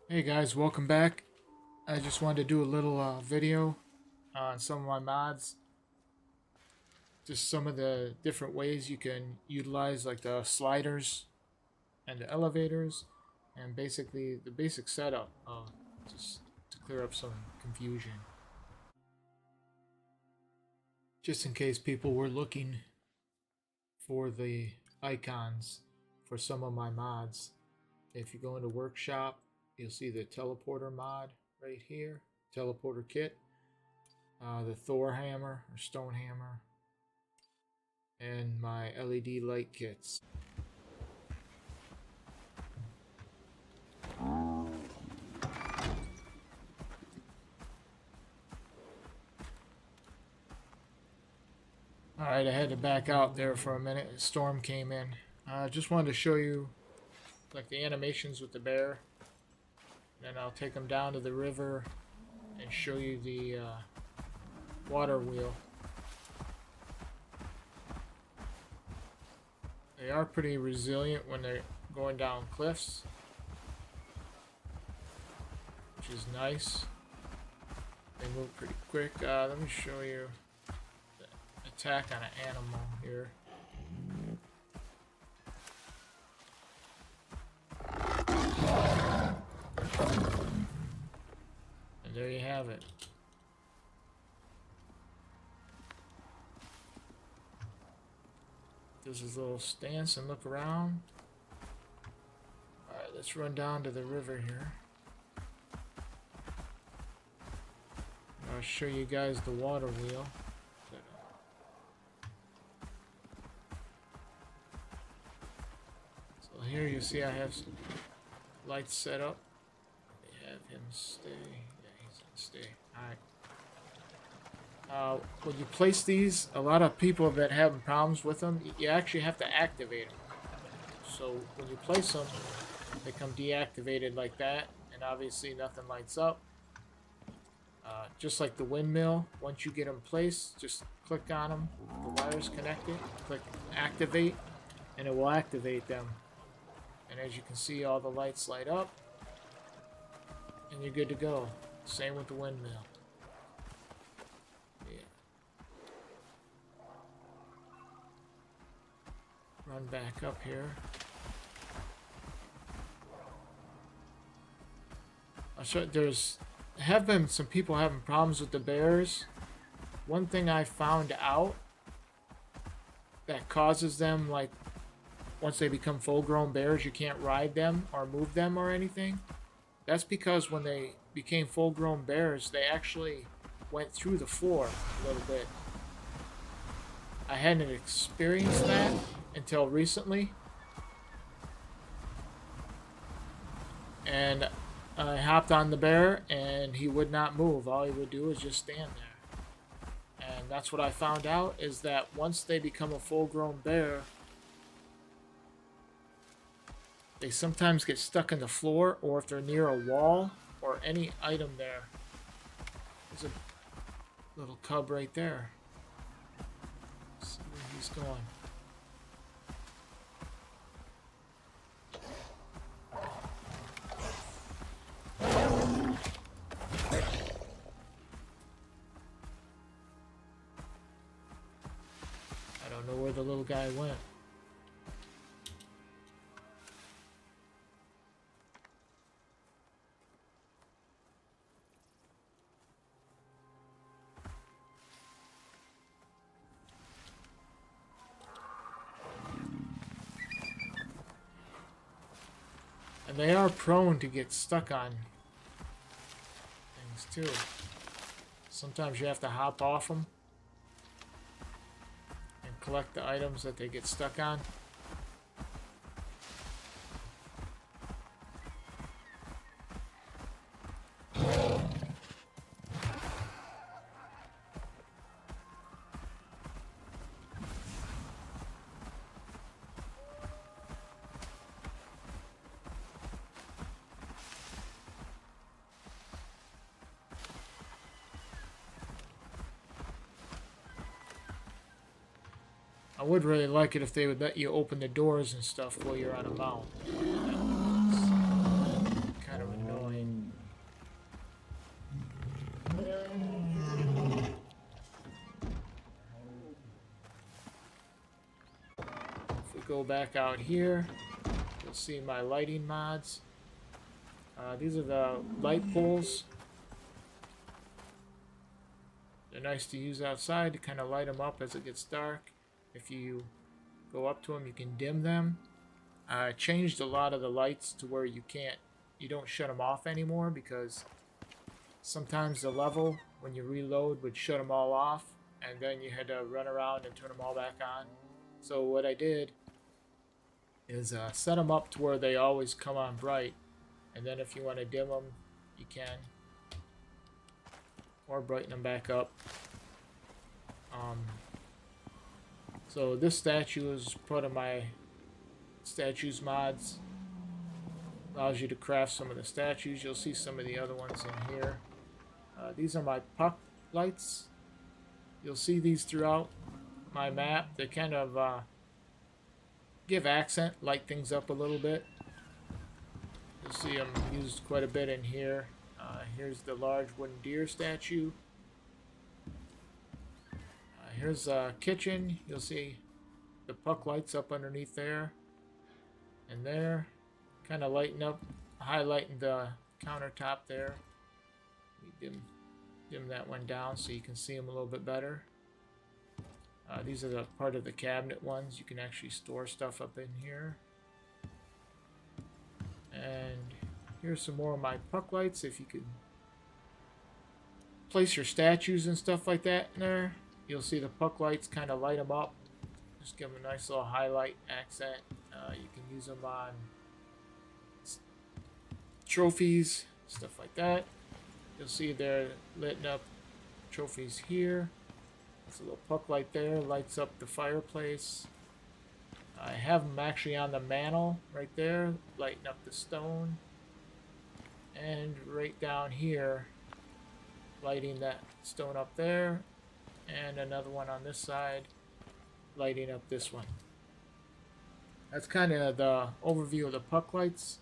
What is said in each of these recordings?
Hey guys, welcome back. I just wanted to do a little video on some of my mods. Just some of the different ways you can utilize like the sliders and the elevators and basically the basic setup just to clear up some confusion. Just in case people were looking for the icons for some of my mods. If you go into workshop, you'll see the teleporter mod right here, teleporter kit, the Thor hammer or stone hammer, and my LED light kits. Alright, I had to back out there for a minute. A storm came in. I just wanted to show you like the animations with the bear. Then I'll take them down to the river and show you the water wheel. They are pretty resilient when they're going down cliffs, which is nice. They move pretty quick. Let me show you the attack on an animal here. And there you have it. Does his little stance and look around. Alright, let's run down to the river here. I'll show you guys the water wheel. So here you see I have some lights set up. They have him stay. Yeah, he's gonna stay. Alright. When you place these, a lot of people that have problems with them, you actually have to activate them. So when you place them, they come deactivated like that, and obviously nothing lights up. Just like the windmill, once you get them placed, just click on them, the wires connected, click activate, and it will activate them. And as you can see, all the lights light up, and you're good to go. Same with the windmill. Run back up here. I'll show you, have been some people having problems with the bears. One thing I found out that causes them, like once they become full-grown bears, you can't ride them or move them or anything. That's because when they became full-grown bears, they actually went through the floor a little bit. I hadn't experienced that until recently, and I hopped on the bear and he would not move. All he would do is just stand there. And that's what I found out, is that once they become a full-grown bear, they sometimes get stuck in the floor, or if they're near a wall or any item there. There's a little cub right there. Let's see where he's going. I don't know where the little guy went. And they are prone to get stuck on things too. Sometimes you have to hop off them and collect the items that they get stuck on. I would really like it if they would let you open the doors and stuff while you're on a mount. That's kind of annoying. go back out here, you'll see my lighting mods. These are the light poles. They're nice to use outside to kind of light them up as it gets dark. If you go up to them, you can dim them. I changed a lot of the lights to where you don't shut them off anymore, because sometimes the level, when you reload, would shut them all off, and then you had to run around and turn them all back on. So what I did is set them up to where they always come on bright, and then if you want to dim them, you can, or brighten them back up. So this statue is part of my statues mods. Allows you to craft some of the statues. You'll see some of the other ones in here. These are my puck lights. You'll see these throughout my map. They kind of give accent, light things up a little bit. You'll see them used quite a bit in here. Here's the large wooden deer statue. Here's a kitchen. You'll see the puck lights up underneath there and there, kind of lighting up, highlighting the countertop there. We dim that one down so you can see them a little bit better. These are the part of the cabinet ones. You can actually store stuff up in here. And here's some more of my puck lights. If you could place your statues and stuff like that in there, you'll see the puck lights kind of light them up. Just give them a nice little highlight accent. You can use them on trophies, stuff like that. You'll see they're lit up trophies here. There's a little puck light there, lights up the fireplace. I have them actually on the mantle right there, lighting up the stone. And right down here, lighting that stone up there. And another one on this side, lighting up this one. That's kind of the overview of the puck lights.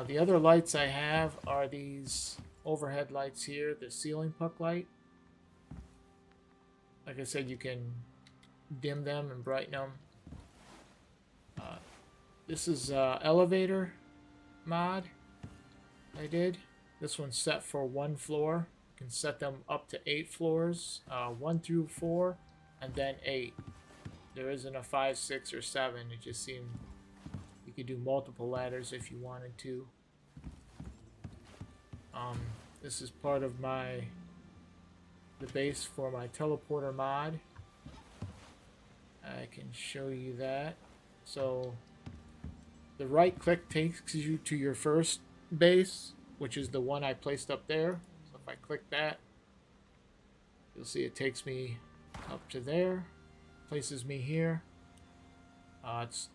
The other lights I have are these overhead lights here, the ceiling puck light. Like I said, you can dim them and brighten them. This is elevator mod I did. This one's set for 1 floor. You can set them up to 8 floors, 1 through 4, and then 8. There isn't a 5, 6, or 7. It just seemed you could do multiple ladders if you wanted to. This is part of the base for my teleporter mod. I can show you that. So the right click takes you to your first base, which is the one I placed up there. So if I click that, you'll see it takes me up to there, places me here. It's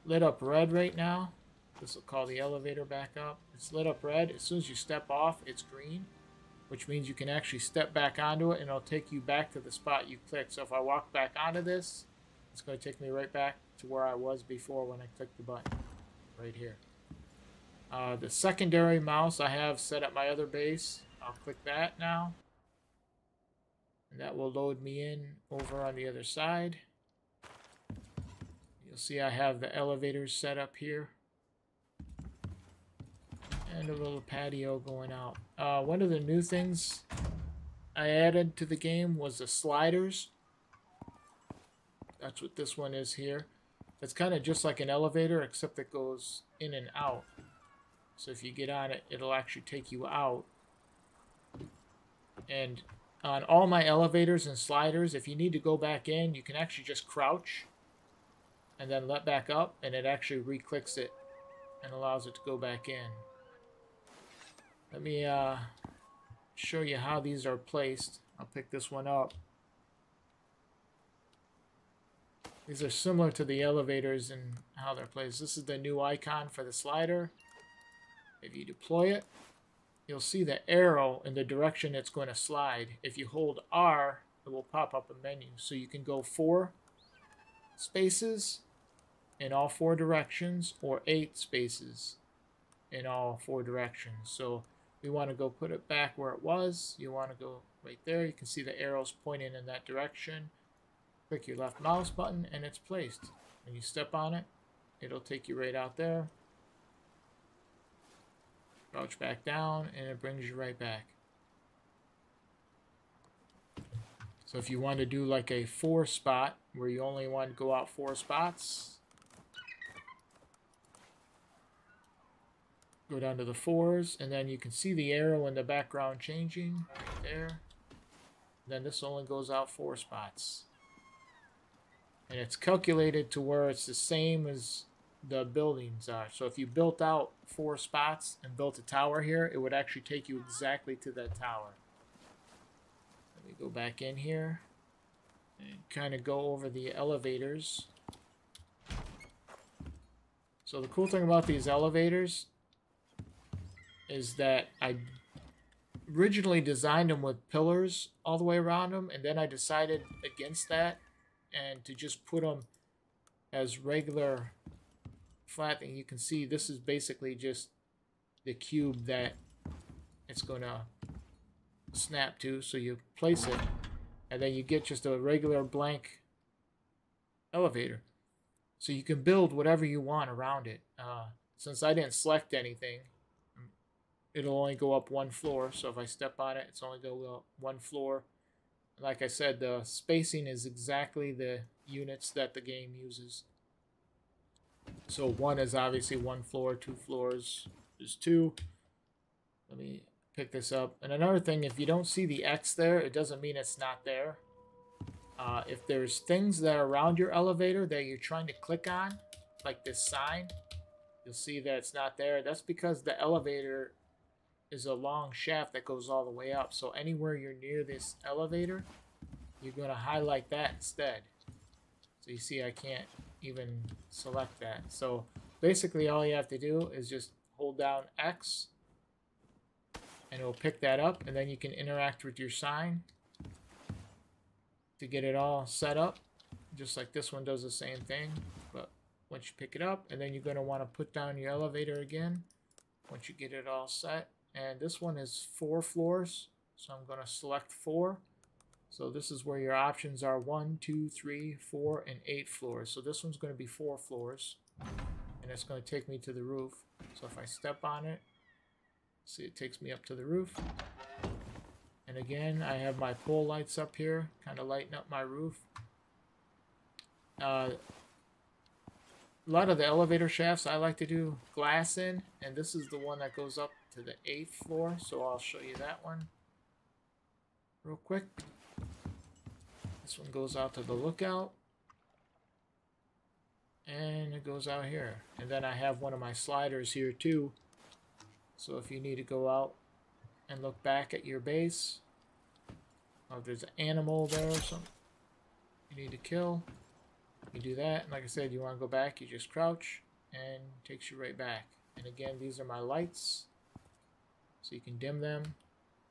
lit up red right now. This will call the elevator back up. It's lit up red. As soon as you step off, it's green, which means you can actually step back onto it and it'll take you back to the spot you clicked. So if I walk back onto this, it's going to take me right back to where I was before when I clicked the button, right here. The secondary mouse I have set at my other base. I'll click that now. And that will load me in over on the other side. You'll see I have the elevators set up here. And a little patio going out. One of the new things I added to the game was the sliders. That's what this one is here. It's kind of just like an elevator, except it goes in and out. So if you get on it, it'll actually take you out. And on all my elevators and sliders, if you need to go back in, you can actually just crouch and then let back up, and it actually re-clicks it and allows it to go back in. Let me show you how these are placed. I'll pick this one up. These are similar to the elevators and how they're placed. This is the new icon for the slider. If you deploy it, you'll see the arrow in the direction it's going to slide. If you hold R, it will pop up a menu. So you can go 4 spaces in all 4 directions, or 8 spaces in all 4 directions. So we want to go put it back where it was. You want to go right there. You can see the arrows pointing in that direction. Click your left mouse button and it's placed. When you step on it, it'll take you right out there. Crouch back down, and it brings you right back. So if you want to do like a 4 spot, where you only want to go out 4 spots, go down to the 4s, and then you can see the arrow in the background changing right there. Then this only goes out 4 spots. And it's calculated to where it's the same as the buildings are. So if you built out 4 spots and built a tower here, it would actually take you exactly to that tower. Let me go back in here and kind of go over the elevators. So the cool thing about these elevators is that I originally designed them with pillars all the way around them, and then I decided against that and to just put them as regular flat thing. You can see this is basically just the cube that it's going to snap to. So you place it, and then you get just a regular blank elevator. So you can build whatever you want around it. Since I didn't select anything, it'll only go up 1 floor. So if I step on it, it's only going to go up 1 floor. Like I said, the spacing is exactly the units that the game uses. So 1 is obviously 1 floor, 2 floors is 2. Let me pick this up. And another thing, if you don't see the X there, it doesn't mean it's not there. If there's things that are around your elevator that you're trying to click on, like this sign, you'll see that it's not there. That's because the elevator is a long shaft that goes all the way up. So anywhere you're near this elevator, you're going to highlight that instead. So you see I can't even select that. So basically all you have to do is just hold down X and it'll pick that up, and then you can interact with your sign to get it all set up. Just like this one does the same thing, but once you pick it up, and then you're going to want to put down your elevator again once you get it all set. And this one is 4 floors, so I'm going to select 4. So this is where your options are 1, 2, 3, 4, and 8 floors. So this one's going to be 4 floors, and it's going to take me to the roof. So if I step on it, see, it takes me up to the roof. And again, I have my pole lights up here, kind of lighting up my roof. A lot of the elevator shafts I like to do glass in, and this is the one that goes up to the 8th floor, so I'll show you that one real quick. This one goes out to the lookout, and it goes out here. And then I have one of my sliders here too, so if you need to go out and look back at your base, or if there's an animal there or something you need to kill, you do that. And like I said, you want to go back, you just crouch, and it takes you right back. And again, these are my lights, so you can dim them,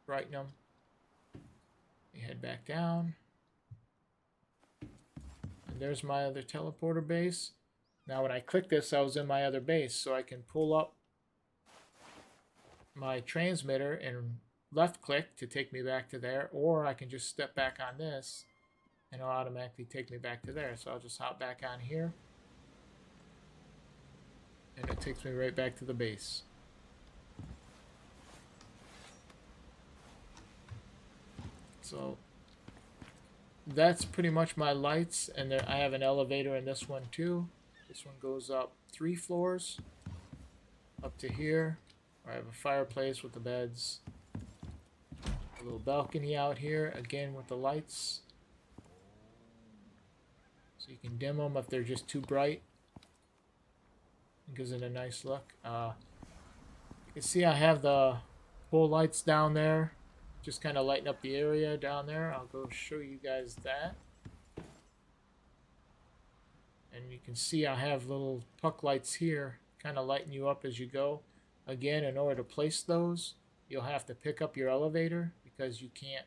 brighten them. You head back down, and there's my other teleporter base. Now when I click this, I was in my other base, so I can pull up my transmitter and left click to take me back to there, or I can just step back on this and it'll automatically take me back to there. So I'll just hop back on here, and it takes me right back to the base. So that's pretty much my lights, and there, I have an elevator in this one too. This one goes up 3 floors up to here. I have a fireplace with the beds, a little balcony out here again with the lights, so you can dim them if they're just too bright. It gives it a nice look. You can see I have the pole lights down there, just kind of lighten up the area down there. I'll go show you guys that. And you can see I have little puck lights here, kind of lighten you up as you go. Again, in order to place those, you'll have to pick up your elevator, because you can't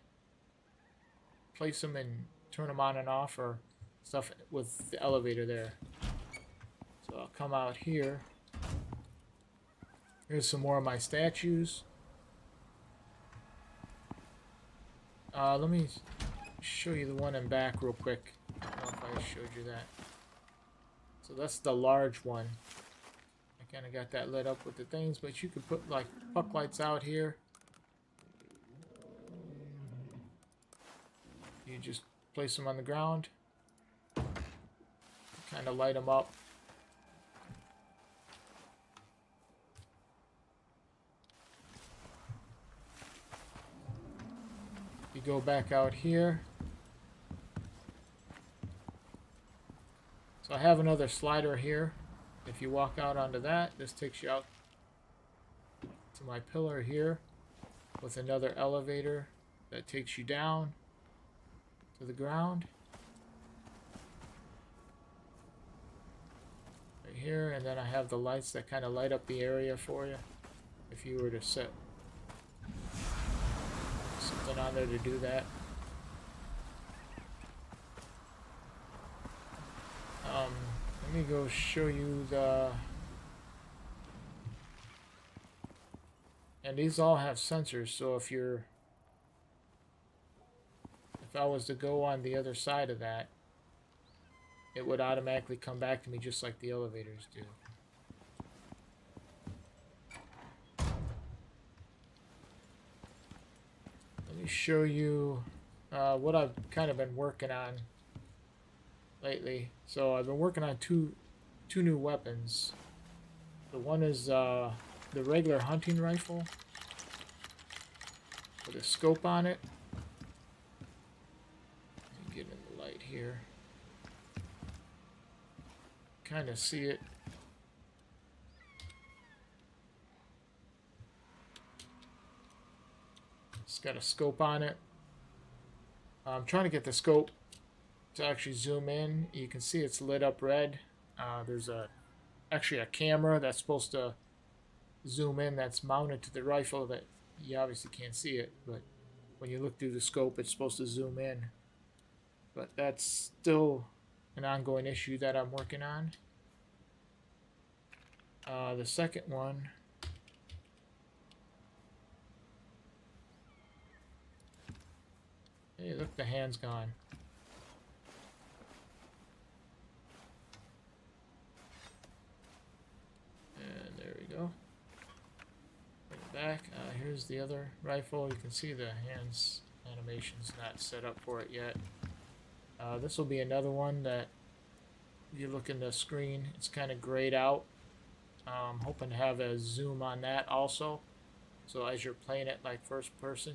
place them and turn them on and off or stuff with the elevator there. So I'll come out here. Here's some more of my statues. Let me show you the one in back real quick. I don't know if I showed you that. So that's the large one. I kind of got that lit up with the things, but you could put like puck lights out here. You just place them on the ground, kind of light them up. You go back out here. So I have another slider here. If you walk out onto that, this takes you out to my pillar here with another elevator that takes you down to the ground. Right here, and then I have the lights that kind of light up the area for you if you were to set something on there to do that. Let me go show you the... And these all have sensors, so if I was to go on the other side of that, it would automatically come back to me just like the elevators do. Let me show you what I've kind of been working on lately. So I've been working on two new weapons. The one is the regular hunting rifle with a scope on it. Let me get in the light here. Kind of see it. It's got a scope on it. I'm trying to get the scope to actually zoom in. You can see it's lit up red. There's actually a camera that's supposed to zoom in that's mounted to the rifle that you obviously can't see it, but when you look through the scope it's supposed to zoom in. But that's still an ongoing issue that I'm working on. The second one, hey, look, the hand's gone. And there we go. Bring it back. Here's the other rifle. You can see the hands animation's not set up for it yet. This will be another one that, if you look in the screen, it's kind of grayed out. I'm hoping to have a zoom on that also. So as you're playing it like first person,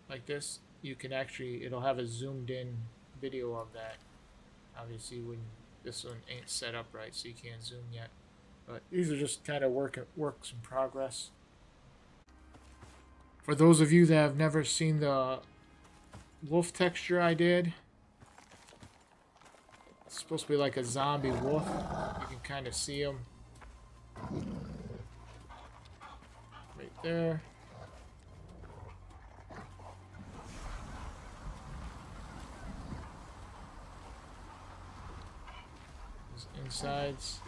like this, you can actually, it'll have a zoomed in video of that. Obviously, when this one ain't set up right, so you can't zoom yet. But these are just kind of works in progress. For those of you that have never seen the wolf texture I did, it's supposed to be like a zombie wolf. You can kind of see him right there. His insides,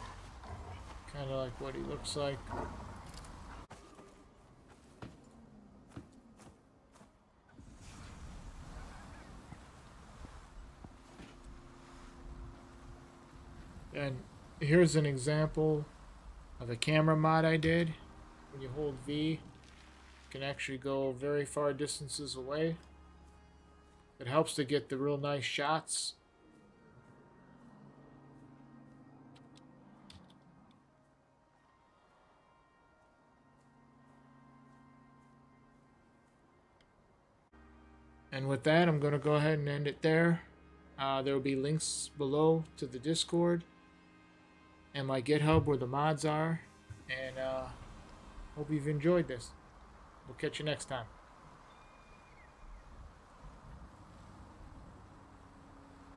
kind of like what he looks like. And here's an example of a camera mod I did. When you hold V, you can actually go very far distances away. It helps to get the real nice shots. And with that, I'm going to go ahead and end it there. There will be links below to the Discord and my GitHub where the mods are. And hope you've enjoyed this. We'll catch you next time.